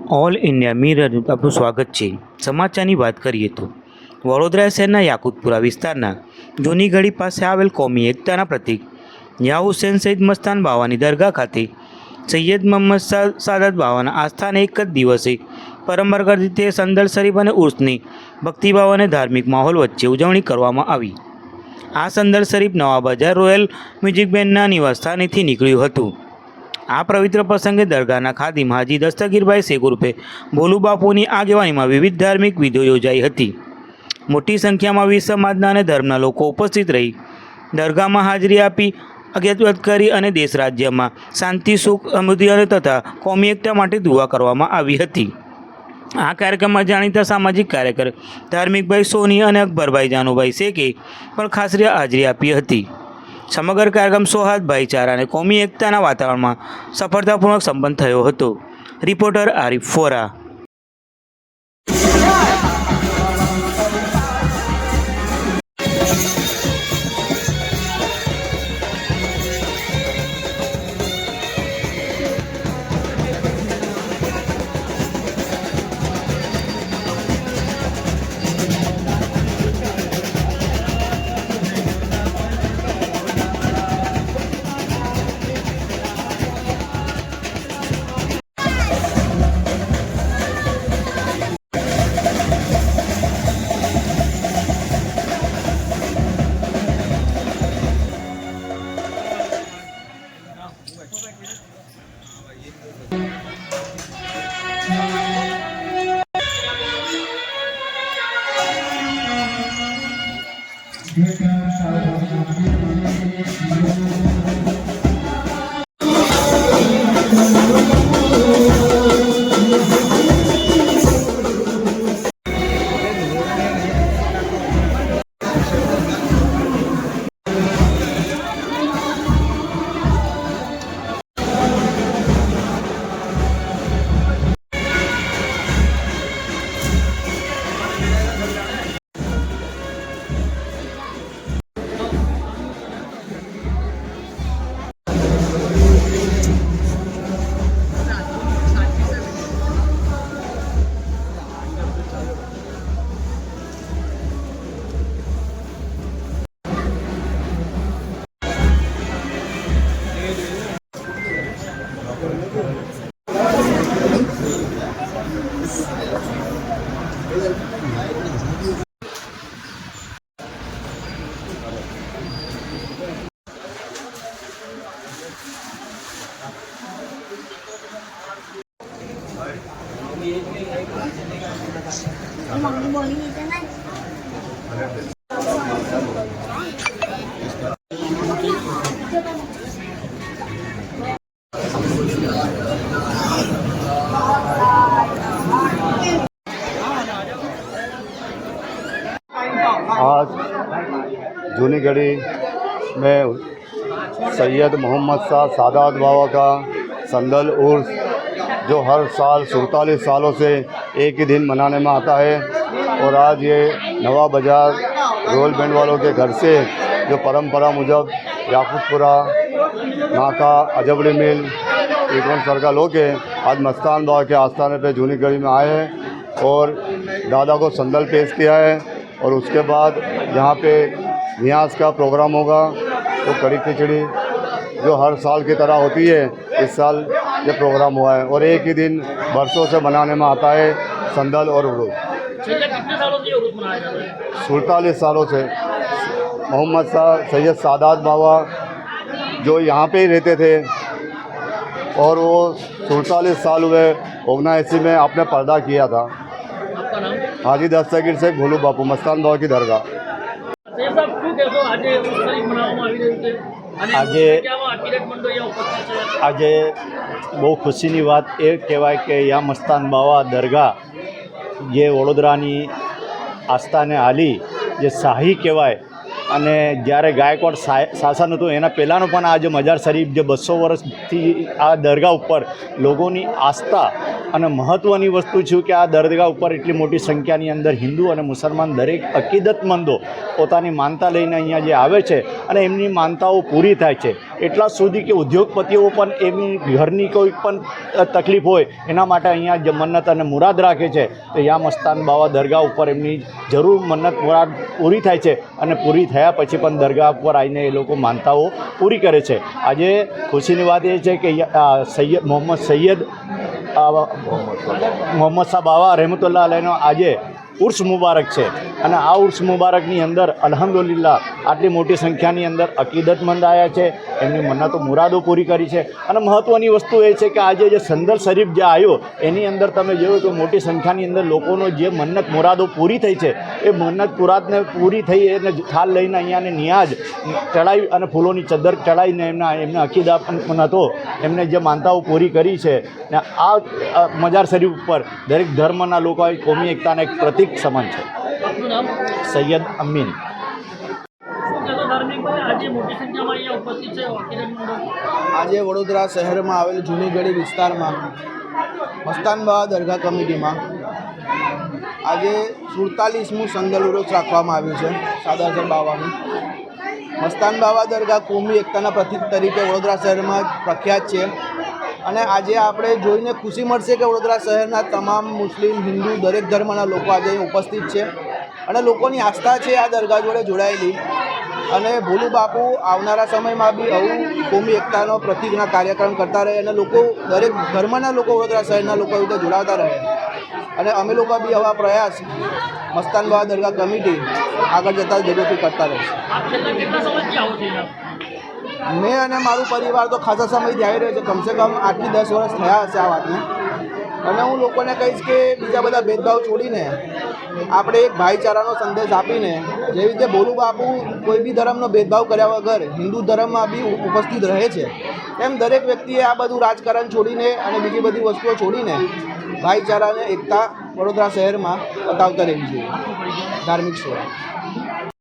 All India mirror આપનું સ્વાગત છે। સમાચારની વાત કરીએ તો વડોદરા શહેરના યાકુતપુરા વિસ્તારના જૂની ગળી પાસે આવેલ કોમી એકતાના પ્રતીક યા હુસૈન સૈયદ મસ્તાન બાવાની દરગાહ ખાતે સૈયદ મોહમ્મદ સાદાત બાવાના આસ્થાને એક જ દિવસે પરંપરાગત રીતે સંદલ શરીફ અને ઉર્સની ભક્તિભાવ અને ધાર્મિક માહોલ વચ્ચે ઉજવણી કરવામાં આવી। આ સંદલ શરીફ નવા બજાર રોયલ મ્યુઝિક બેન્ડના નિવાસસ્થાનેથી નીકળ્યું હતું। આ પવિત્ર પ્રસંગે દરગાહના ખાદિમ હાજી દસ્તગીરભાઈ શેખ ઉર્ફે ભોલુ બાપુની આગેવાનીમાં વિવિધ ધાર્મિક વિધિઓ યોજાઈ હતી। મોટી સંખ્યામાં વિશ્વ સમાજના અને ધર્મના લોકો ઉપસ્થિત રહી દરગાહમાં હાજરી આપી અગિયાત કરી અને દેશ રાજ્યમાં શાંતિ સુખ સમૃદ્ધિ અને તથા કોમી એકતા માટે દુઆ કરવામાં આવી હતી। આ કાર્યક્રમમાં જાણીતા સામાજિક કાર્યકર ધાર્મિકભાઈ સોની અને અકબરભાઈ જાનુભાઈ શેખે પણ ખાસ હાજરી આપી હતી। સમગ્ર કાર્યક્રમ સૌહાર્દ ભાઈચારા અને કોમી એકતાના વાતાવરણમાં સફળતાપૂર્વક સંપન્ન થયો હતો। રિપોર્ટર આરિફ ફોરા। आज जूनी गढ़ी में सैयद मोहम्मद सादात बाबा का संदल उर्स जो हर साल 47 सालों से एक ही दिन मनाने में आता है और आज ये नवा बाज़ार रोयल बैंड वालों के घर से जो परंपरा मुजब याकूतपुरा नाका अजबड़ी मिल इकवन सर्कल होके आज मस्तान बाबा के आस्थाने पे जूनी गढ़ी में आए हैं और दादा को संदल पेश किया है और उसके बाद यहाँ पे नियाज का प्रोग्राम होगा। तो कड़ी खिचड़ी जो हर साल की तरह होती है इस साल ये प्रोग्राम हुआ है और एक ही दिन बरसों से मनाने में आता है संदल और उर्स। 47 सालों से मोहम्मद सैयद सादात बाबा जो यहाँ पे ही रहते थे और वो 47 साल हुए 79 में आपने पर्दा किया था। हाजी दस्तगीर से भोलू बापू मस्तान बाबा की दरगाह। આજે બહુ ખુશીની વાત એ કહેવાય કે યા મસ્તાન બાવા દરગાહ જે વડોદરાની આસ્થાને હાલી જે શાહી કહેવાય અને જ્યારે ગાયકવાડ શાસન હતું એના પહેલાંનો પણ આ જે મજાર શરીફ જે 200 વર્ષથી આ દરગાહ ઉપર લોકોની આસ્થા અને મહત્ત્વની વસ્તુ છે કે આ દરગાહ ઉપર એટલી મોટી સંખ્યાની અંદર હિન્દુ અને મુસલમાન દરેક અકીદતમંદો પોતાની માનતા લઈને અહીંયા જે આવે છે અને એમની માનતાઓ પૂરી થાય છે. એટલા સુધી કે ઉદ્યોગપતિઓ પણ એમની ઘરની કોઈ પણ તકલીફ હોય એના માટે અહીંયા જે મન્નત અને મુરાદ રાખે છે તો યા મસ્તાન બાવા દરગાહ ઉપર એમની જરૂર મન્નત મુરાદ પૂરી થાય છે અને પૂરી થયા પછી પણ દરગાહ ઉપર આવીને એ લોકો માનતાઓ પૂરી કરે છે. આજે ખુશીની વાત એ છે કે મોહમ્મદ શાહ બાવા રહેમતુલ્લાહ અલૈહનો આજે ઉર્સ મુબારક છે અને આ ઉર્સ મુબારકની અંદર અલ્હમ્દુલિલ્લાહ આટલી મોટી સંખ્યાની અંદર અકીદતમંદ આવ્યા છે, એમની મન્નતો મુરાદો પૂરી કરી છે. અને મહત્ત્વની વસ્તુ એ છે કે આજે જે સંદલ શરીફ જે આવ્યો એની અંદર તમે જોયું તો મોટી સંખ્યાની અંદર લોકોનો જે મન્નત મુરાદો પૂરી થઈ છે એ મન્નત મુરાદને પૂરી થઈ એને થાલ લઈને અહીંયાને નિયાજ ચડાવી અને ફૂલોની ચદ્દર ચડાવીને એમને અકીદતમંદ એમને જે માનતાઓ પૂરી કરી છે ને આ મજાર શરીફ ઉપર દરેક ધર્મના લોકો કોમી એકતાના એક પ્રતિક સમાન છે. સૈયદ અમીન. આજે વડોદરા શહેરમાં આવેલ જૂની ગળી વિસ્તારમાં મસ્તાન બાવા દરગાહ કમિટીમાં આજે 47મું સંદલ ઉરુસ રાખવામાં આવ્યું છે સાદાસર બાવાનું. મસ્તાન બાવા દરગાહ કોમી એકતાના પ્રતીક તરીકે વડોદરા શહેરમાં પ્રખ્યાત છે અને આજે આપણે જોઈને ખુશી મળશે કે વડોદરા શહેરના તમામ મુસ્લિમ હિન્દુ દરેક ધર્મના લોકો આજે અહીં ઉપસ્થિત છે અને લોકોની આસ્થા છે આ દરગાહ જોડે જોડાયેલી. અને ભોલુ બાપુ આવનારા સમયમાં બી આવું કોમી એકતાનો પ્રતિકના કાર્યક્રમ કરતા રહે અને લોકો દરેક ધર્મના લોકો વડોદરા શહેરના લોકો રીતે જોડાતા રહે અને અમે લોકો બી આવા પ્રયાસ મસ્તાન બાવા દરગાહ કમિટી આગળ જતાં જરૂરથી કરતા રહેશે. મેં અને મારું પરિવાર તો ખાસા સમયથી આવી રહ્યો છે, કમસે કમ 8 થી 10 વર્ષ થયા હશે આ વાતને. અને હું લોકોને કહીશ કે બીજા બધા ભેદભાવ છોડીને આપણે એક ભાઈચારાનો સંદેશ આપીને જેવી રીતે ભોલુ બાપુ કોઈ બી ધર્મનો ભેદભાવ કર્યા વગર હિન્દુ ધર્મમાં બી ઉપસ્થિત રહે છે એમ દરેક વ્યક્તિએ આ બધું રાજકારણ છોડીને અને બીજી બધી વસ્તુઓ છોડીને ભાઈચારાને એકતા વડોદરા શહેરમાં બતાવતા રહેવી જોઈએ. ધાર્મિક સેવા.